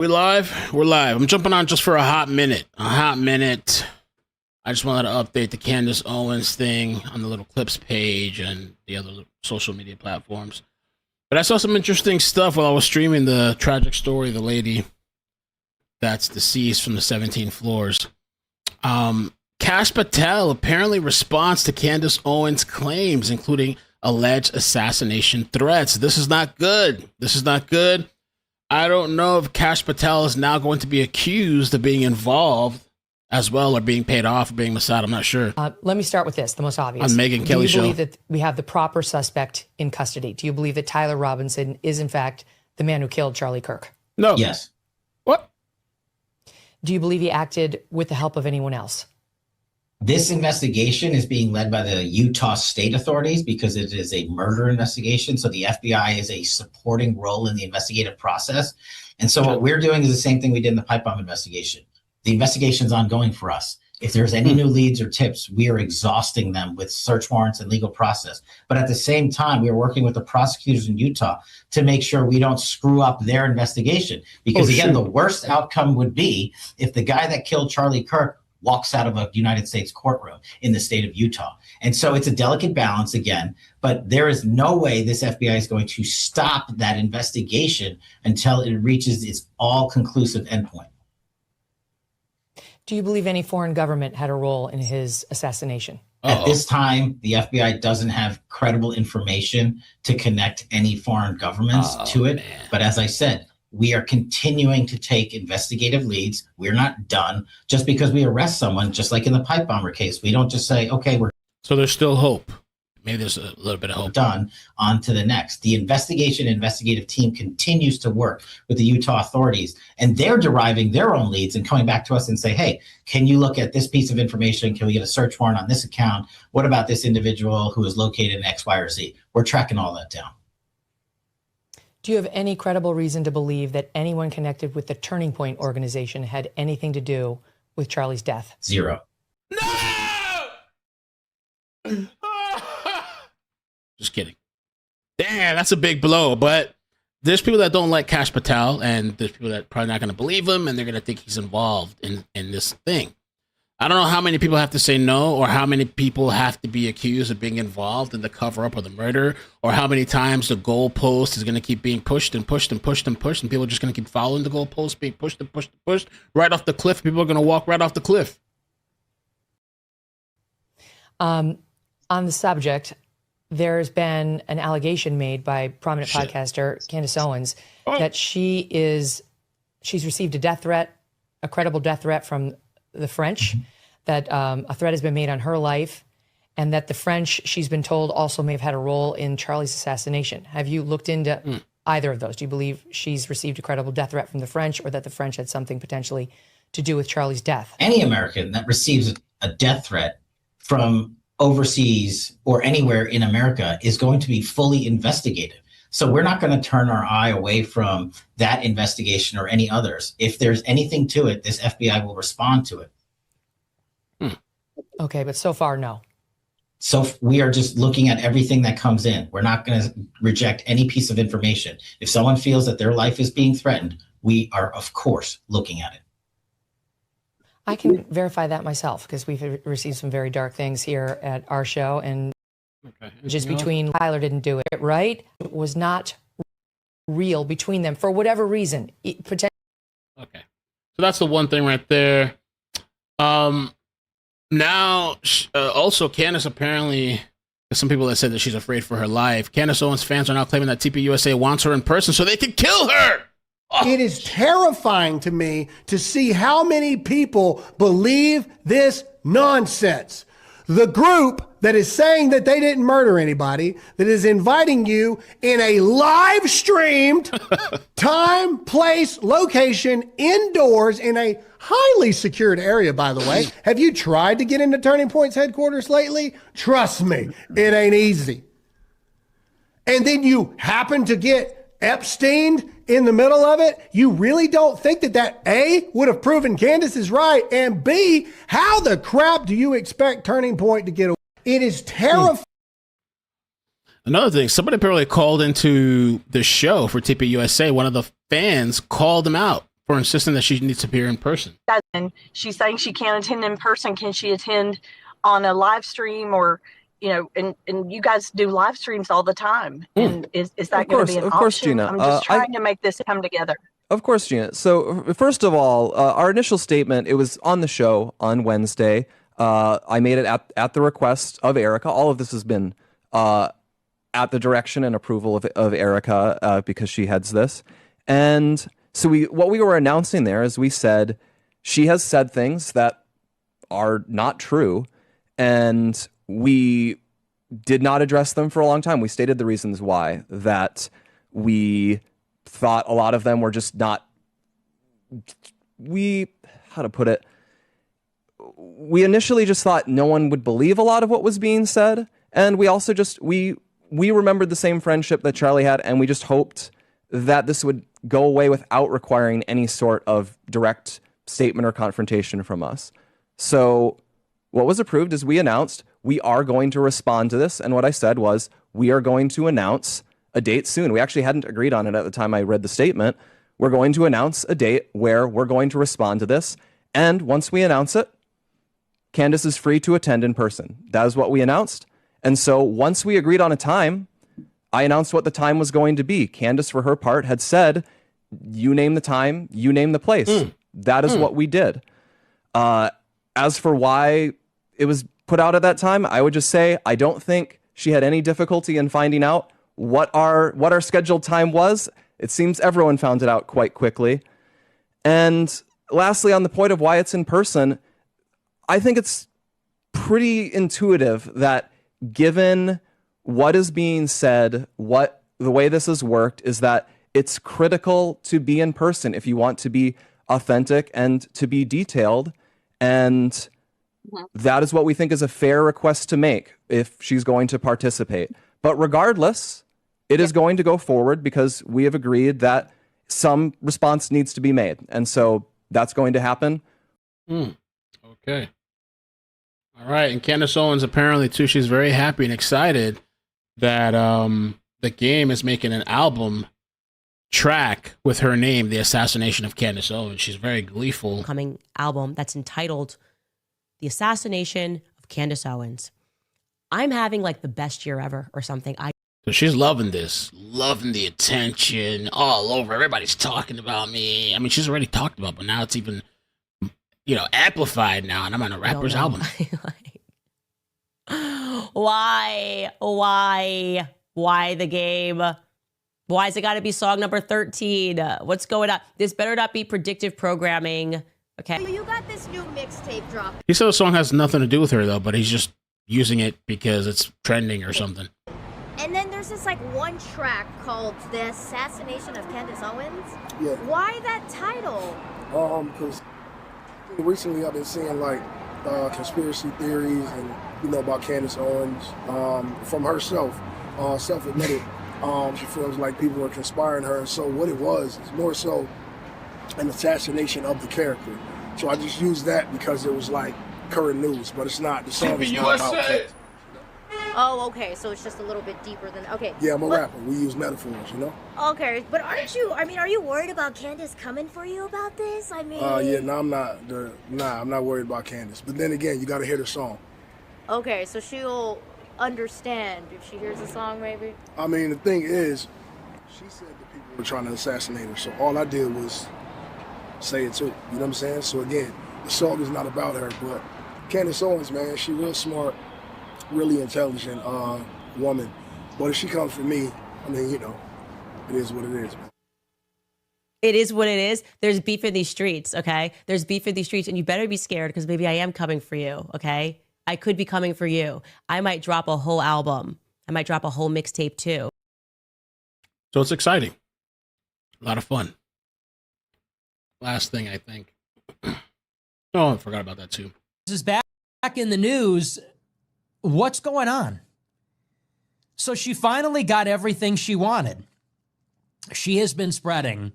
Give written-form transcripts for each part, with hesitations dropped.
We live? We're live. I'm jumping on just for a hot minute. I just wanted to update the Candace Owens thing on the little clips page and the other social media platforms. But I saw some interesting stuff while I was streaming the tragic story of the lady that's deceased from the 17 floors. Kash Patel apparently responds to Candace Owens' claims, including alleged assassination threats. This is not good. I don't know if Kash Patel is now going to be accused of being involved as well, or being paid off, or being Mossad. I'm not sure. Let me start with this, the most obvious. On Megyn Kelly show. Do you believe that we have the proper suspect in custody? Do you believe that Tyler Robinson is, in fact, the man who killed Charlie Kirk? No. Yes. What? Do you believe he acted with the help of anyone else? This investigation is being led by the Utah state authorities because it is a murder investigation. So the FBI is a supporting role in the investigative process. And so what we're doing is the same thing we did in the pipe bomb investigation. The investigation is ongoing for us. If there's any new leads or tips, we are exhausting them with search warrants and legal process. But at the same time, we are working with the prosecutors in Utah to make sure we don't screw up their investigation. Because again, the worst outcome would be if the guy that killed Charlie Kirk walks out of a United States courtroom in the state of Utah. And so it's a delicate balance again, but there is no way this FBI is going to stop that investigation until it reaches its all-conclusive endpoint. Do you believe any foreign government had a role in his assassination? At this time, the FBI doesn't have credible information to connect any foreign governments to it. Man. But as I said, we are continuing to take investigative leads. We're not done. Just because we arrest someone, just like in the pipe bomber case, we don't just say, okay, we're So there's still hope. Maybe there's a little bit of hope. Done, on to the next. The investigative team continues to work with the Utah authorities, and they're deriving their own leads and coming back to us and say, hey, can you look at this piece of information? Can we get a search warrant on this account? What about this individual who is located in X, Y, or Z? We're tracking all that down. Do you have any credible reason to believe that anyone connected with the Turning Point organization had anything to do with Charlie's death? Zero. No! Just kidding. Damn, that's a big blow. But there's people that don't like Kash Patel, and there's people that are probably not going to believe him, and they're going to think he's involved in this thing. I don't know how many people have to say no, or how many people have to be accused of being involved in the cover-up or the murder, or how many times the goalpost is going to keep being pushed and pushed and pushed and pushed, and people are just going to keep following the goalpost, being pushed and pushed and pushed right off the cliff. People are going to walk right off the cliff. On the subject, there's been an allegation made by prominent podcaster Candace Owens that she's received a death threat, a credible death threat from the French, that a threat has been made on her life, and that the French, she's been told, also may have had a role in Charlie's assassination. Have you looked into either of those? Do you believe she's received a credible death threat from the French, or that the French had something potentially to do with Charlie's death? Any American that receives a death threat from overseas or anywhere in America is going to be fully investigated. So we're not going to turn our eye away from that investigation or any others. If there's anything to it, this FBI will respond to it. Okay, but so far, no. So we are just looking at everything that comes in. We're not going to reject any piece of information. If someone feels that their life is being threatened, we are, of course, looking at it. I can verify that myself, because we've received some very dark things here at our show, and just between Tyler didn't do it, right? It was not real between them for whatever reason. Okay. So that's the one thing right there. Now, also Candace apparently, some people that said that she's afraid for her life. Candace Owens fans are now claiming that TPUSA wants her in person so they can kill her. It is terrifying to me to see how many people believe this nonsense. The group that is saying that they didn't murder anybody, that is inviting you in a live streamed time, place, location, indoors in a highly secured area, by the way. Have you tried to get into Turning Point's headquarters lately? Trust me, it ain't easy. And then you happen to get Epstein in the middle of it. You really don't think that A, would have proven Candace is right, and B, how the crap do you expect Turning Point to get away? It is terrifying. Another thing, somebody apparently called into the show for TPUSA. One of the fans called him out for insisting that she needs to appear in person. And she's saying she can't attend in person. Can she attend on a live stream or, and you guys do live streams all the time. And is that going to be an option? Of course, Gina. I'm just trying to make this come together. Of course, Gina. So first of all, our initial statement, it was on the show on Wednesday. I made it at the request of Erica. All of this has been at the direction and approval of Erica because she heads this. And so what we were announcing there is we said she has said things that are not true, and we did not address them for a long time. We stated the reasons why, that we thought a lot of them were just not, how to put it, we initially just thought no one would believe a lot of what was being said, and we also just, we remembered the same friendship that Charlie had, and we just hoped that this would go away without requiring any sort of direct statement or confrontation from us. So what was approved is we announced we are going to respond to this, and what I said was we are going to announce a date soon. We actually hadn't agreed on it at the time I read the statement. We're going to announce a date where we're going to respond to this, and once we announce it, Candace is free to attend in person. That is what we announced. And so once we agreed on a time, I announced what the time was going to be. Candace, for her part, had said, you name the time, you name the place. That is what we did. As for why it was put out at that time, I would just say I don't think she had any difficulty in finding out what our scheduled time was. It seems everyone found it out quite quickly. And lastly, on the point of why it's in person, I think it's pretty intuitive that given what is being said, the way this has worked is that it's critical to be in person if you want to be authentic and to be detailed. And that is what we think is a fair request to make if she's going to participate. But regardless, it is going to go forward because we have agreed that some response needs to be made. And so that's going to happen. Okay. All right. And Candace Owens, apparently, too, she's very happy and excited that the game is making an album track with her name, The Assassination of Candace Owens. She's very gleeful. Coming album that's entitled The Assassination of Candace Owens. I'm having like the best year ever or something. So she's loving this, loving the attention all over. Everybody's talking about me. I mean, she's already talked about, but now it's even, amplified now, and I'm on a rapper's album. Why the game? Why has it got to be song number 13? What's going on? This better not be predictive programming. Okay. You got this new mixtape drop. He said the song has nothing to do with her, though, but he's just using it because it's trending or something. And then there's this one track called The Assassination of Candace Owens. Yeah. Why that title? Because recently I've been seeing conspiracy theories and about Candace Owens from herself, self-admitted. She feels like people are conspiring her. So what it was is more so an assassination of the character. So I just used that because it was current news, but it's not. The song is not about Candace. Oh, okay. So it's just a little bit deeper than okay. Yeah, I'm a rapper. We use metaphors, Okay, but aren't you? Are you worried about Candace coming for you about this? Yeah, no, I'm not. I'm not worried about Candace. But then again, you got to hear the song. Okay, so she'll understand if she hears the song, maybe. I mean, the thing is, she said that people were trying to assassinate her. So all I did was say it too. You know what I'm saying? So again, the song is not about her, but Candace Owens, man, she real smart, really intelligent woman. But if she comes for me, I mean, it is what it is, man. It is what it is. There's beef in these streets, okay? There's beef in these streets, and you better be scared because maybe I am coming for you, okay? I could be coming for you. I might drop a whole album. I might drop a whole mixtape too. So it's exciting. A lot of fun. Last thing, I think. Oh, I forgot about that too. This is back in the news. What's going on? So she finally got everything she wanted. She has been spreading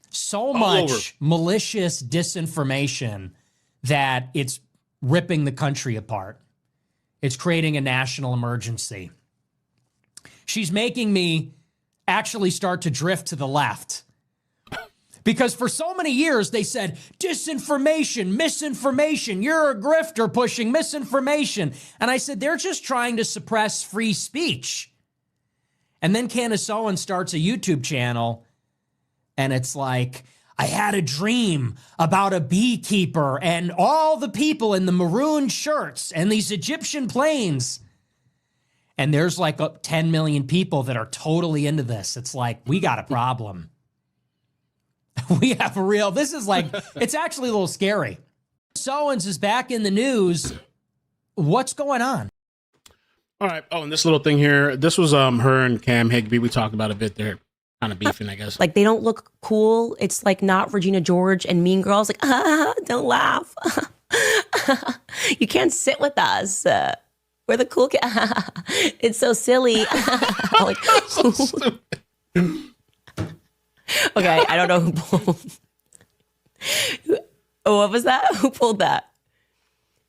so much malicious disinformation that it's ripping the country apart. It's creating a national emergency. She's making me actually start to drift to the left. Because for so many years they said disinformation, misinformation, you're a grifter pushing misinformation. And I said, they're just trying to suppress free speech. And then Candace Owens starts a YouTube channel and it's like, I had a dream about a beekeeper and all the people in the maroon shirts and these Egyptian planes. And there's like 10 million people that are totally into this. It's like, we got a problem. We have a real, this is like, it's actually a little scary. Owens is back in the news. What's going on? All right. Oh, and this little thing here, this was her and Cam Higby. We talked about a bit there. Kind of beefing, I guess. Like, they don't look cool. It's like not Regina George and Mean Girls. Like, don't laugh. You can't sit with us. We're the cool kids. It's so silly. Like, So stupid. okay, I don't know who pulled. What was that? Who pulled that?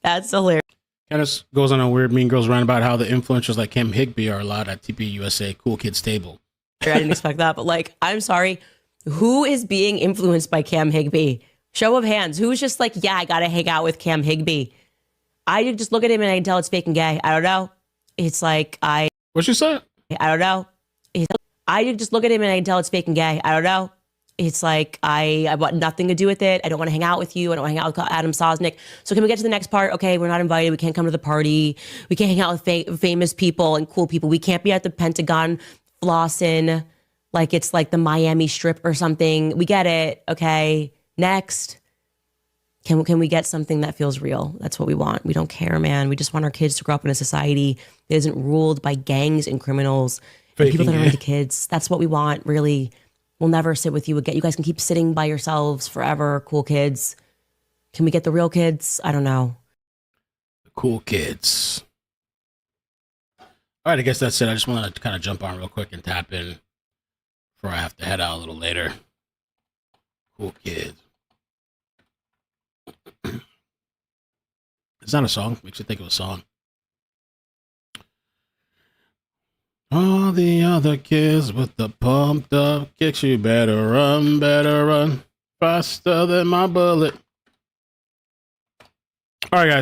That's hilarious. Candace goes on a weird Mean Girls rant about how the influencers like Cam Higby are allowed at TPUSA Cool Kids Table. I didn't expect that, but like, I'm sorry. Who is being influenced by Cam Higby? Show of hands. Who's just like, yeah, I gotta hang out with Cam Higby? I just look at him and I can tell it's fake and gay. I don't know. It's like, What'd you say? I don't know. I just look at him and I can tell it's fake and gay. I don't know. It's like, I want nothing to do with it. I don't want to hang out with you. I don't want to hang out with Adam Sosnick. So can we get to the next part? Okay, we're not invited. We can't come to the party. We can't hang out with famous people and cool people. We can't be at the Pentagon flossing like it's like the Miami Strip or something. We get it. Okay, next. Can we get something that feels real? That's what we want. We don't care, man. We just want our kids to grow up in a society that isn't ruled by gangs and criminals and people that are into kids. That's what we want, really. We'll never sit with you again. You guys can keep sitting by yourselves forever, cool kids. Can we get the real kids? I don't know. The cool kids. All right, I guess that's it. I just wanted to kind of jump on real quick and tap in before I have to head out a little later. Cool kids. It's not a song. Makes you think of a song. All the other kids with the pumped up kicks, you better run faster than my bullet. All right, guys.